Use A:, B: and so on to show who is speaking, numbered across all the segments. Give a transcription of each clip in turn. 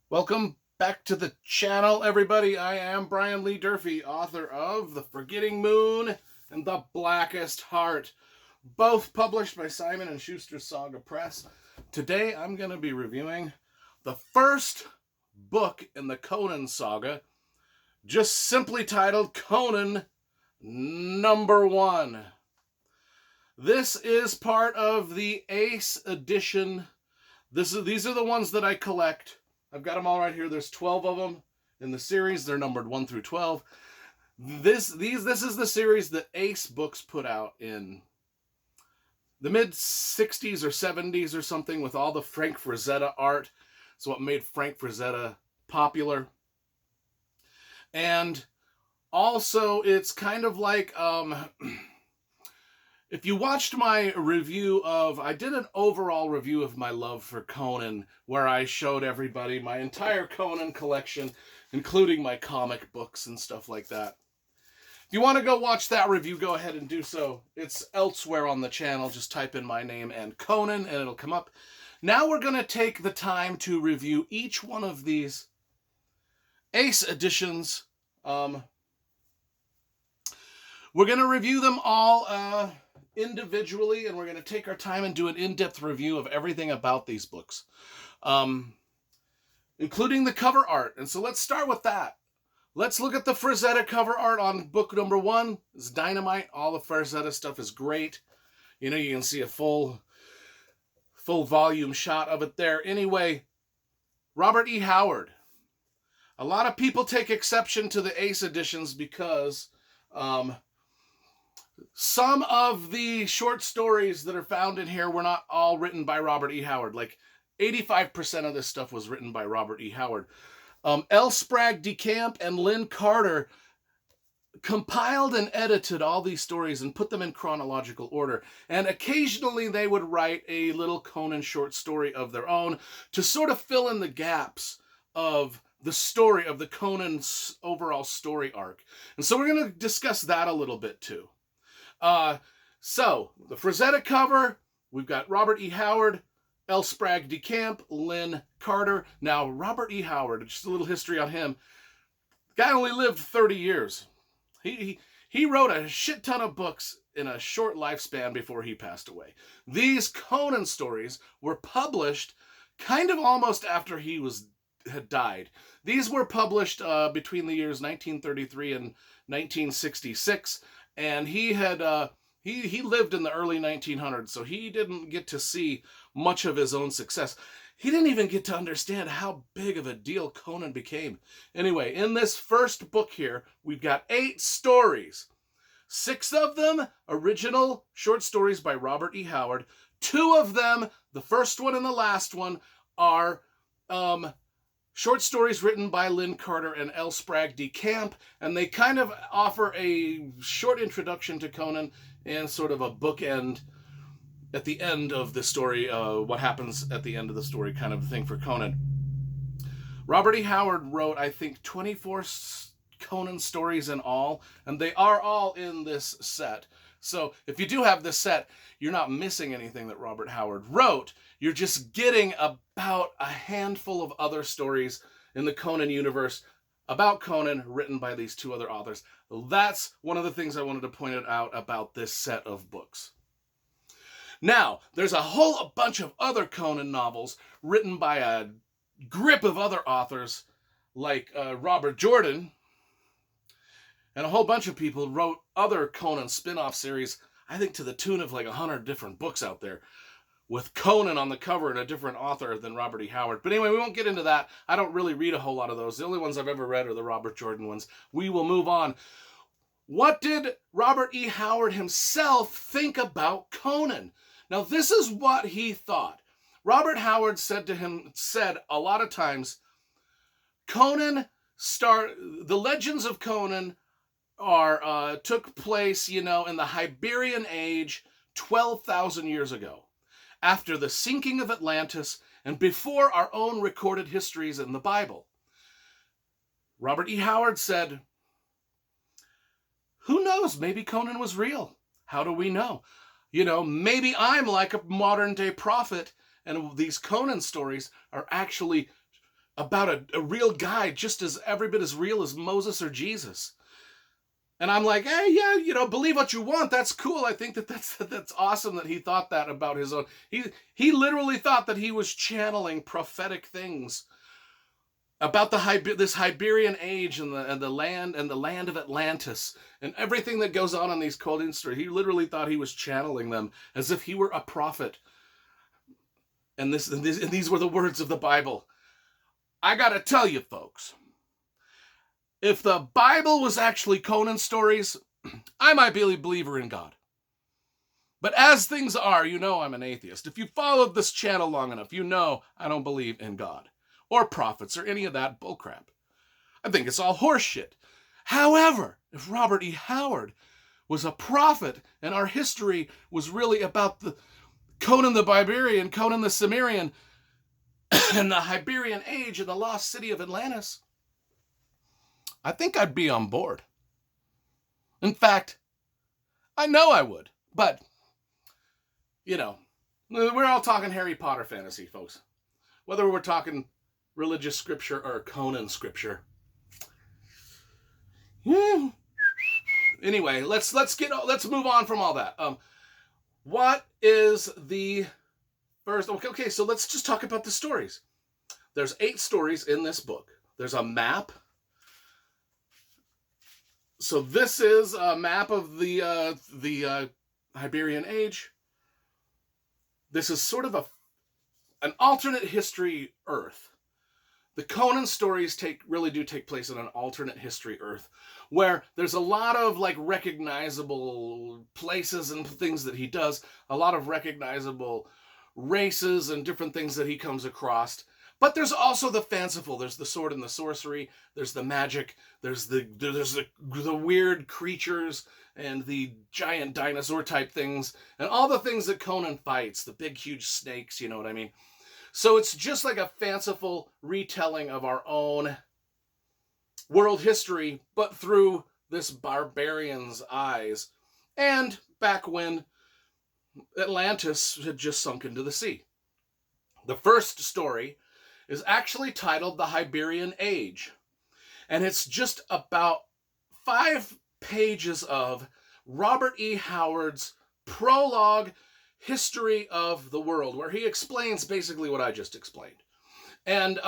A: Welcome back to the channel, everybody. I am Brian Lee Durfee, author of The Forgetting Moon and The Blackest Heart, both published by Simon & Schuster Saga Press. Today, I'm going to be reviewing the first book in the Conan saga, just simply titled Conan #1. This is part of the Ace edition. These are the ones that I collect. I've got them all right here. There's 12 of them in the series. They're numbered 1 through 12. This is the series that Ace Books put out in the mid-60s or 70s or something, with all the Frank Frazetta art. It's what made Frank Frazetta popular. And also, it's kind of like, if you watched my review I did an overall review of my love for Conan, where I showed everybody my entire Conan collection, including my comic books and stuff like that. If you want to go watch that review, go ahead and do so. It's elsewhere on the channel. Just type in my name and Conan, and it'll come up. Now we're going to take the time to review each one of these Ace editions. We're going to review them all individually, and we're going to take our time and do an in-depth review of everything about these books, including the cover art. And so let's start with that. Let's look at the Frazetta cover art on book #1. It's dynamite. All the Frazetta stuff is great. You know, you can see a full volume shot of it there. Anyway, Robert E. Howard. A lot of people take exception to the Ace editions because some of the short stories that are found in here were not all written by Robert E. Howard. Like 85% of this stuff was written by Robert E. Howard. L. Sprague de Camp and Lynn Carter compiled and edited all these stories and put them in chronological order. And occasionally they would write a little Conan short story of their own to sort of fill in the gaps of the story of the Conan's overall story arc. And so we're going to discuss that a little bit too. So, the Frazetta cover, we've got Robert E. Howard, L. Sprague de Camp, Lynn Carter. Now, Robert E. Howard, just a little history on him. The guy only lived 30 years. He wrote a shit ton of books in a short lifespan before he passed away. These Conan stories were published kind of almost after he had died. These were published between the years 1933 and 1966, and he had he lived in the early 1900s, so he didn't get to see much of his own success. He didn't even get to understand how big of a deal Conan became. Anyway, in this first book here, we've got 8 stories. 6 of them original short stories by Robert E. Howard. 2 of them, the first one and the last one, are short stories written by Lynn Carter and L. Sprague de Camp, and they kind of offer a short introduction to Conan and sort of a bookend at the end of the story, what happens at the end of the story kind of thing for Conan. Robert E. Howard wrote, I think, 24 Conan stories in all, and they are all in this set. So if you do have this set, you're not missing anything that Robert Howard wrote. You're just getting about a handful of other stories in the Conan universe about Conan written by these 2 other authors. That's one of the things I wanted to point out about this set of books. Now, there's a whole bunch of other Conan novels written by a grip of other authors like Robert Jordan, and a whole bunch of people wrote other Conan spin-off series, I think to the tune of like 100 different books out there, with Conan on the cover and a different author than Robert E. Howard. But anyway, we won't get into that. I don't really read a whole lot of those. The only ones I've ever read are the Robert Jordan ones. We will move on. What did Robert E. Howard himself think about Conan? Now, this is what he thought. Robert Howard said a lot of times, the legends of Conan took place, in the Hyborian Age 12,000 years ago, after the sinking of Atlantis and before our own recorded histories in the Bible. Robert E. Howard said, who knows? Maybe Conan was real. How do we know? Maybe I'm like a modern day prophet, and these Conan stories are actually about a real guy, just as every bit as real as Moses or Jesus. And I'm like, hey, yeah, believe what you want. That's cool. I think that's awesome that he thought that about his own. He literally thought that he was channeling prophetic things about this Hyborian Age and the land of Atlantis and everything that goes on in these Conan stories. He literally thought he was channeling them as if he were a prophet. And these were the words of the Bible. I gotta tell you, folks. If the Bible was actually Conan stories, I might be a believer in God. But as things are, I'm an atheist. If you followed this channel long enough, I don't believe in God or prophets or any of that bullcrap. I think it's all horseshit. However, if Robert E. Howard was a prophet and our history was really about the Conan the Barbarian, Conan the Cimmerian, and the Hyborian Age and the lost city of Atlantis, I think I'd be on board. In fact, I know I would. But, we're all talking Harry Potter fantasy, folks. Whether we're talking religious scripture or Conan scripture. Anyway, let's move on from all that. What is the first? Okay, so let's just talk about the stories. There's 8 stories in this book. There's a map. So this is a map of the Hyborian Age. This is sort of an alternate history Earth. The Conan stories really do take place in an alternate history Earth, where there's a lot of recognizable places and things that he does, a lot of recognizable races and different things that he comes across. But there's also the fanciful. There's the sword and the sorcery. There's the magic. There's the weird creatures and the giant dinosaur type things and all the things that Conan fights. The big, huge snakes. You know what I mean? So it's just like a fanciful retelling of our own world history, but through this barbarian's eyes. And back when Atlantis had just sunk into the sea. The first story is actually titled The Hyborian Age. And it's just about 5 pages of Robert E. Howard's prologue history of the world, where he explains basically what I just explained. And,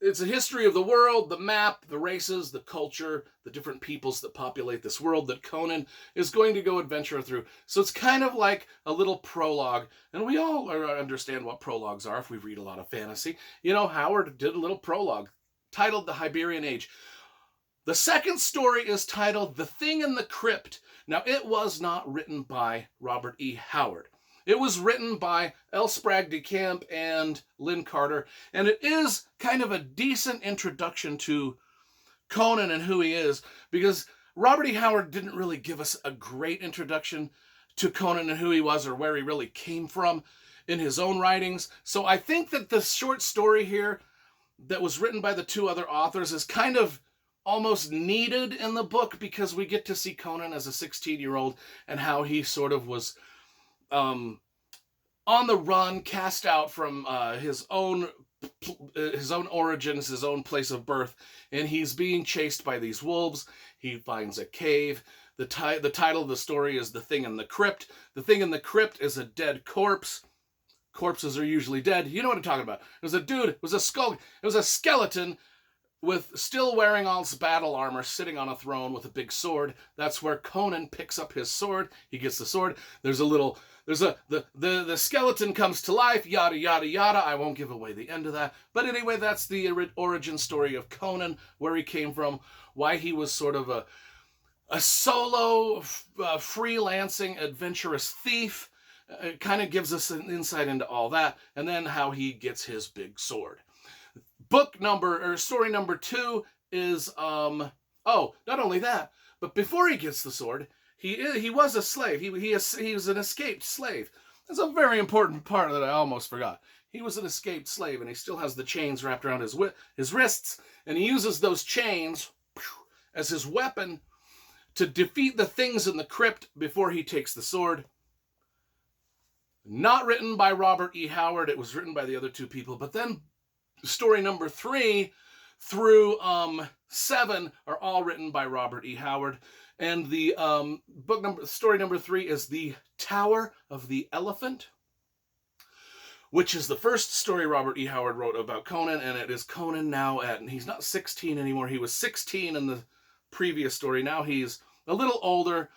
A: it's a history of the world, the map, the races, the culture, the different peoples that populate this world that Conan is going to go adventure through. So it's kind of like a little prologue. And we all understand what prologues are if we read a lot of fantasy. Howard did a little prologue titled The Hyborian Age. The second story is titled The Thing in the Crypt. Now, it was not written by Robert E. Howard. It was written by L. Sprague de Camp and Lynn Carter, and it is kind of a decent introduction to Conan and who he is, because Robert E. Howard didn't really give us a great introduction to Conan and who he was or where he really came from in his own writings. So I think that the short story here that was written by the 2 other authors is kind of almost needed in the book, because we get to see Conan as a 16-year-old and how he sort of was on the run, cast out from his own origins, his own place of birth, and he's being chased by these wolves. He finds a cave. The title of the story is The Thing in the Crypt. The Thing in the Crypt is a dead corpse. Corpses are usually dead. You know what I'm talking about. It was a dude, it was a skull, it was a skeleton with still wearing all his battle armor, sitting on a throne with a big sword. That's where Conan picks up his sword. He gets the sword. The skeleton comes to life, yada, yada, yada. I won't give away the end of that. But anyway, that's the origin story of Conan, where he came from, why he was sort of a solo, freelancing, adventurous thief. It kind of gives us an insight into all that, and then how he gets his big sword. Story number 2 is, not only that, but before he gets the sword, he was a slave. He was an escaped slave. That's a very important part that I almost forgot. He was an escaped slave, and he still has the chains wrapped around his wrists, and he uses those chains as his weapon to defeat the things in the crypt before he takes the sword. Not written by Robert E. Howard. It was written by the other 2 people, but then story number 3 through 7 are all written by Robert E. Howard. And the story number 3 is The Tower of the Elephant, which is the first story Robert E. Howard wrote about Conan, and it is Conan now and he's not 16 anymore. He was 16 in the previous story. Now he's a little older,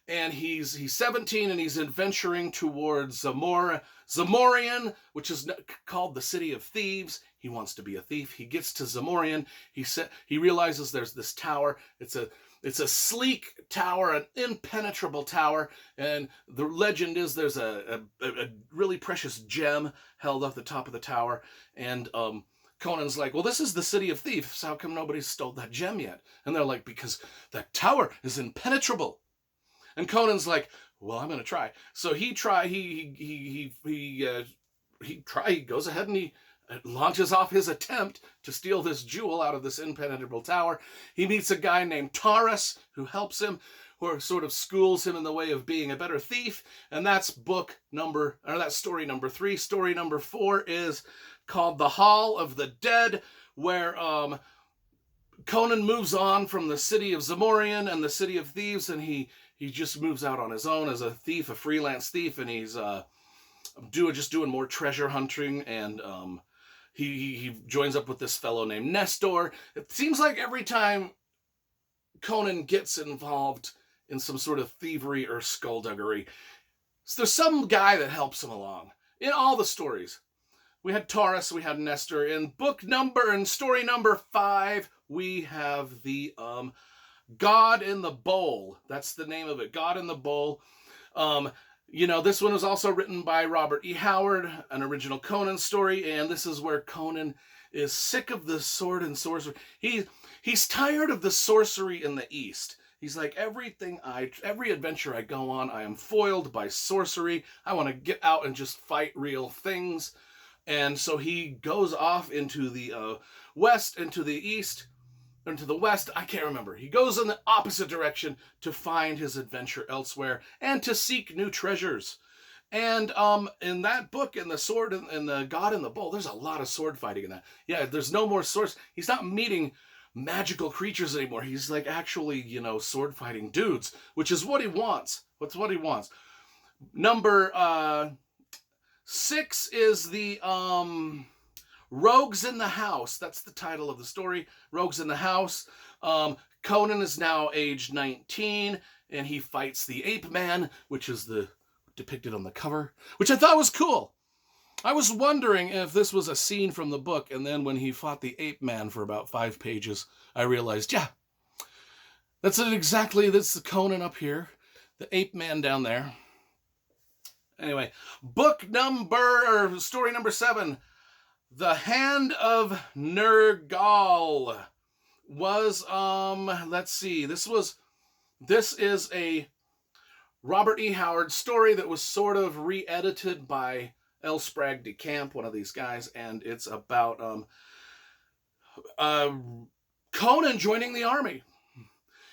A: and he's 17, and he's adventuring towards Zamorian, which is called the City of Thieves. He wants to be a thief. He gets to Zamorian. He realizes there's this tower. It's a sleek tower, an impenetrable tower, and the legend is there's a really precious gem held up the top of the tower, and Conan's like, well, this is the City of Thieves. How come nobody stole that gem yet? And they're like, because that tower is impenetrable. And Conan's like, well, I'm going to try. So he goes ahead and he launches off his attempt to steal this jewel out of this impenetrable tower. He meets a guy named Taurus who helps him, who sort of schools him in the way of being a better thief. And that's story number 3. Story number 4 is called The Hall of the Dead, where Conan moves on from the city of Zamorian and the City of Thieves, and he just moves out on his own as a thief, a freelance thief, and he's just doing more treasure hunting, and he joins up with this fellow named Nestor. It seems like every time Conan gets involved in some sort of thievery or skullduggery, there's some guy that helps him along. In all the stories, we had Taurus, we had Nestor. In story number 5, we have the God in the Bowl. That's the name of it, God in the Bowl. This one was also written by Robert E. Howard, an original Conan story, and this is where Conan is sick of the sword and sorcery. He's tired of the sorcery in the East. He's like, every adventure I go on, I am foiled by sorcery. I want to get out and just fight real things. And so he goes off into the west, into the east, into the west, I can't remember. He goes in the opposite direction to find his adventure elsewhere and to seek new treasures. And in that book, in the sword and the God in the Bowl, there's a lot of sword fighting in that. Yeah, there's no more swords. He's not meeting magical creatures anymore. He's like actually, sword fighting dudes, which is what he wants. What's what he wants. Number 6 is the Rogues in the House. That's the title of the story. Rogues in the House. Conan is now age 19, and he fights the Ape Man, which is depicted on the cover, which I thought was cool. I was wondering if this was a scene from the book, and then when he fought the Ape Man for about 5 pages, I realized, yeah, that's the Conan up here, the Ape Man down there. Anyway, story number 7, The Hand of Nergal was, let's see, this is a Robert E. Howard story that was sort of re-edited by L. Sprague de Camp, one of these guys, and it's about Conan joining the army.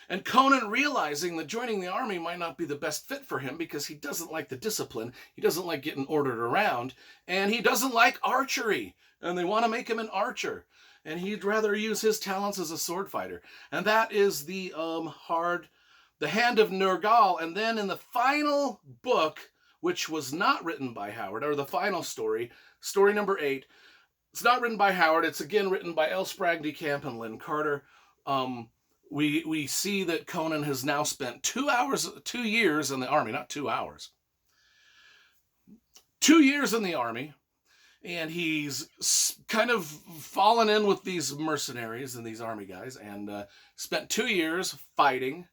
A: And Conan realizing that joining the army might not be the best fit for him because he doesn't like the discipline, he doesn't like getting ordered around, and he doesn't like archery. And they want to make him an archer. And he'd rather use his talents as a sword fighter. And that is the Hand of Nergal. And then in the final book, which was not written by Howard, or the final story, story number 8, it's not written by Howard. It's again written by L. Sprague de Camp and Lynn Carter. We see that Conan has now spent 2 years in the army, not 2 hours. 2 years in the army, and he's kind of fallen in with these mercenaries and these army guys, and spent 2 years fighting,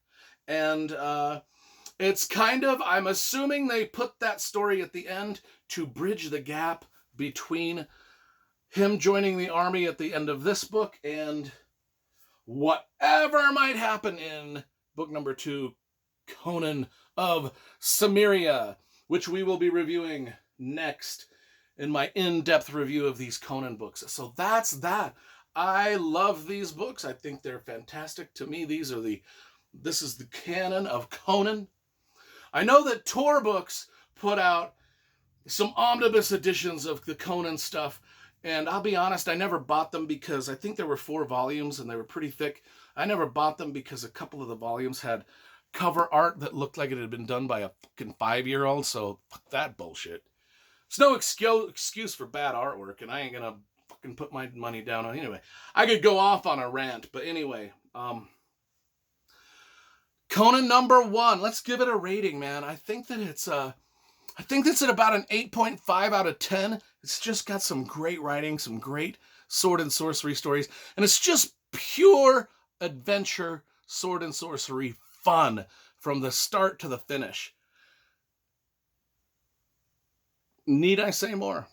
A: and it's kind of, I'm assuming they put that story at the end to bridge the gap between him joining the army at the end of this book and whatever might happen in book number 2, Conan of Cimmeria, which we will be reviewing next in my in-depth review of these Conan books. So that's that. I love these books. I think they're fantastic. To me, this is the canon of Conan. I know that Tor Books put out some omnibus editions of the Conan stuff. And I'll be honest, I never bought them because I think there were 4 volumes and they were pretty thick. I never bought them because a couple of the volumes had cover art that looked like it had been done by a fucking 5-year-old, so fuck that bullshit. It's no excuse for bad artwork, and I ain't gonna fucking put my money down on anyway. I could go off on a rant, but anyway, Conan #1. Let's give it a rating, man. I think it's at about an 8.5 out of 10. It's just got some great writing, some great sword and sorcery stories, and it's just pure adventure, sword and sorcery fun from the start to the finish. Need I say more?